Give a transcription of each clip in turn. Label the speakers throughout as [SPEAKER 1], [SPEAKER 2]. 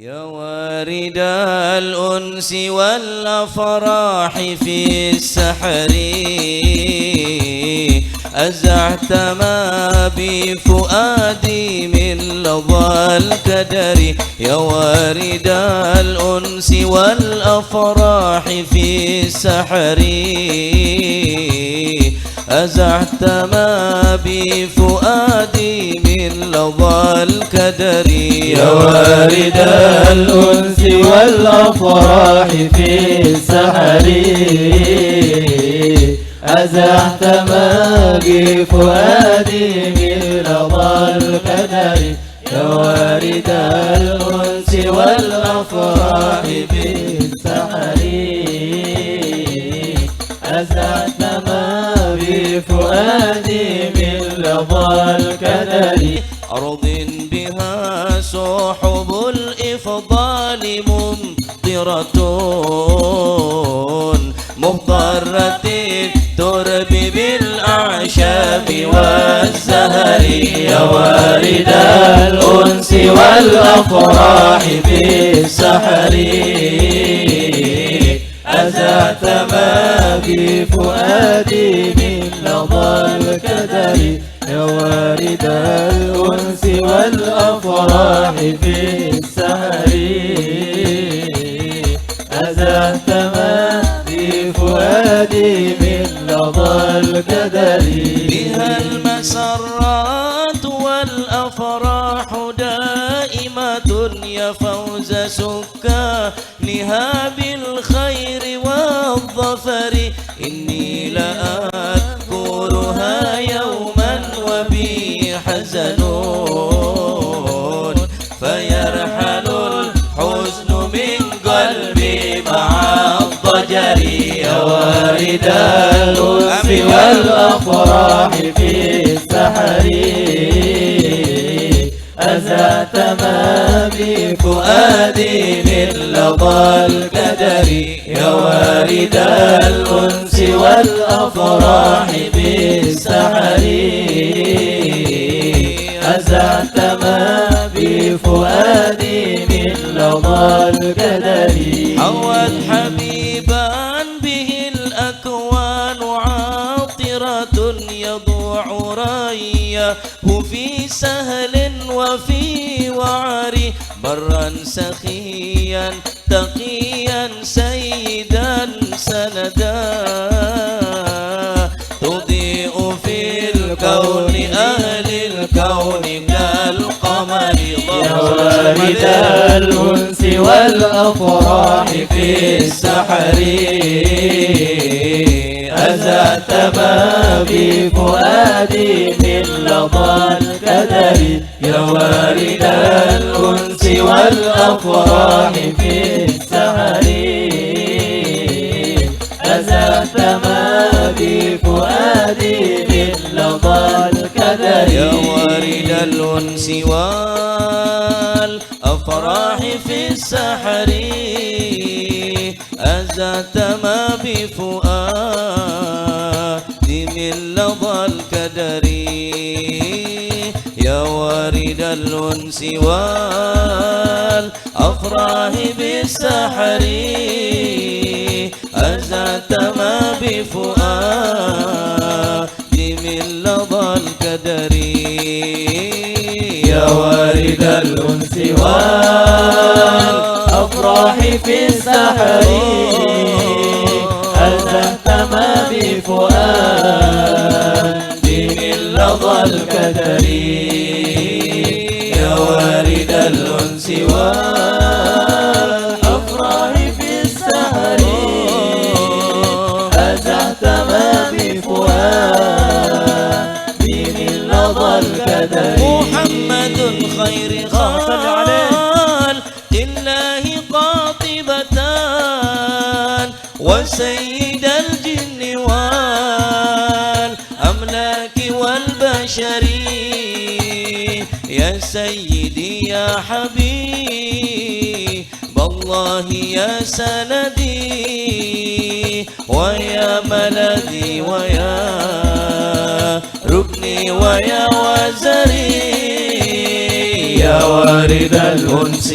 [SPEAKER 1] يا وارد الأنس والأفراح في السحر أزعت ما بفؤادي من لظى الكدر. يا وارد الأنس والأفراح في السحر أزعت ما بفؤادي من لظى الكدر.
[SPEAKER 2] يا وارد الأنس والأفراح في السحر أزعت ما بفؤادي من لظى الكدر. يا وارد الأنس والأفراح في السحر أزعت ما بفؤادي من لظى الكدر.
[SPEAKER 1] أرض بها سحب الإفضال ممطرة مخضرة الترب بالأعشاب والزهر.
[SPEAKER 2] يا وارد الأنس والأفراح في السحر أزعت ما بفؤادي من لظى الكدر. يا وارد الأنس والأفراح في السحر أزعت ما بفؤادي من لظى الكدر.
[SPEAKER 1] بها المسرات والأفراح دائمة يا فوز سكانها بالخير والظفر. إني لأذكرها يوما وبي حزن فيرحل الحزن من قلبي مع الضجر.
[SPEAKER 2] يا وارد الأنس والأفراح في السحر أزعت ما بفؤادي من لظى الكدر. يا وارد الأنس والأفراح في السحر أزعت ما بفؤادي من لظى الكدر.
[SPEAKER 1] حوت حبيبا به الأكوان عاطرة يضوع ريه في سهل وفي وعر. برا سخيا تقيا سيدا سندا تضيء في الكون أهل الكون كالقمر.
[SPEAKER 2] يا وارد الأنس والأفراح في السحر أزعت ما بفؤادي من لظى الكدر. يا وارد الأنس والأفراح في السحر أزعت ما بفؤادي من لظى الكدر.
[SPEAKER 1] يا وارد الأنس والأفراح في السحر أزعت ما بفؤادي من لظى الكدر. يا وارد الأنس والأفراح بالسحر أزعت ما بفؤادي من لظى الكدر.
[SPEAKER 2] يا وارد الأنس والأفراح في السحر أزعت ما بفؤادي من لظى الكدر. يا وارد الأنس والأفراح في السحر أزعت ما بفؤادي من لظى الكدر.
[SPEAKER 1] محمد خير خلق لله قاطبتان وسيد الجن والأملاك والبشر. يا سيدي يا حبيب الله يا سندي ويا ملذي ويا ركني ويا وزري.
[SPEAKER 2] يا وارد الأنس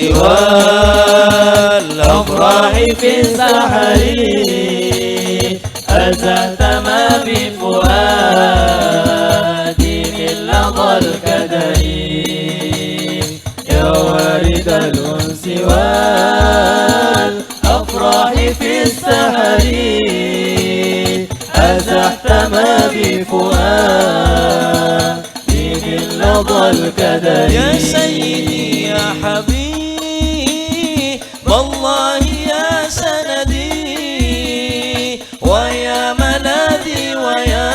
[SPEAKER 2] والأفراح في السحر أزهت ما بفؤادي من لظى الكدر يا وارد الأنس والأفراح في السحر أزحت ما بفؤادي من لظى الكدر
[SPEAKER 1] يا سيدي يا حبيب والله يا سندي ويا ملاذي ويا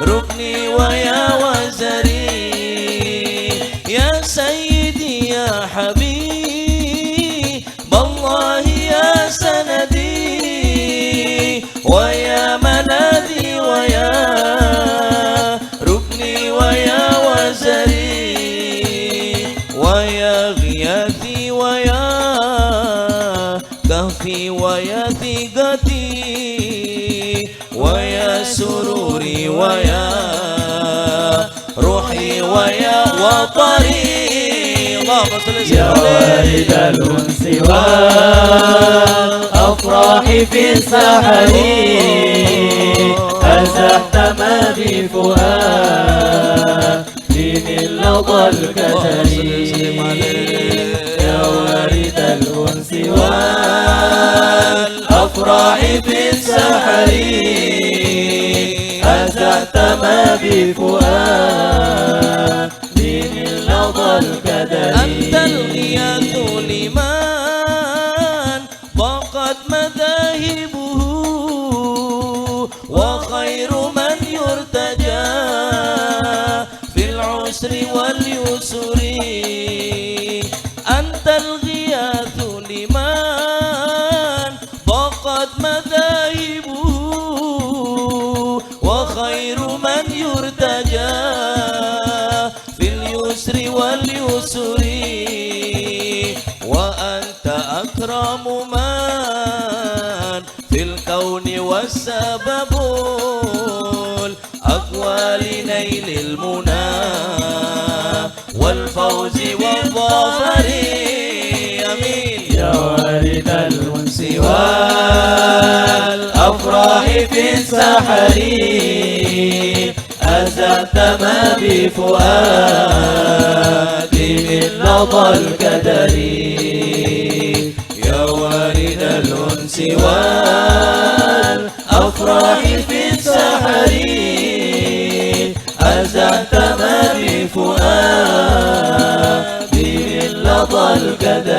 [SPEAKER 1] ركني ويا وزري يا سيدي يا حبيب والله يا سندي ويا ملاذي ويا ركني ويا وزري ويا غياثي ويا كهفي ويا ثقتي ويا سروري ويا روحي ويا وطري اللهم صل
[SPEAKER 2] يا وارد الأنس والأفراح في السحر أزحت ما بفؤادي من لظى الكدر يا وارد الأنس والأفراح في السحر أزحت ما بفؤادي من لظى الكدر
[SPEAKER 1] أنت الغياث لمن ضاقت مذاهبه وخير من يرتجى في العسر واليسر أنت الغياث لمن ضاقت مذاهبه وخير من يرتجى في اليسر واليسر وأنت أكرم من في الكون والسبب الأقوى لنيل المنى والفوز والظفر أمين
[SPEAKER 2] يا وارد الأنس والأفراح في السحر أزحت ما بفؤادي من لظى الكدر يا وارد الأنس والأفراح في السحر أزحت ما بفؤادي من لظى الكدر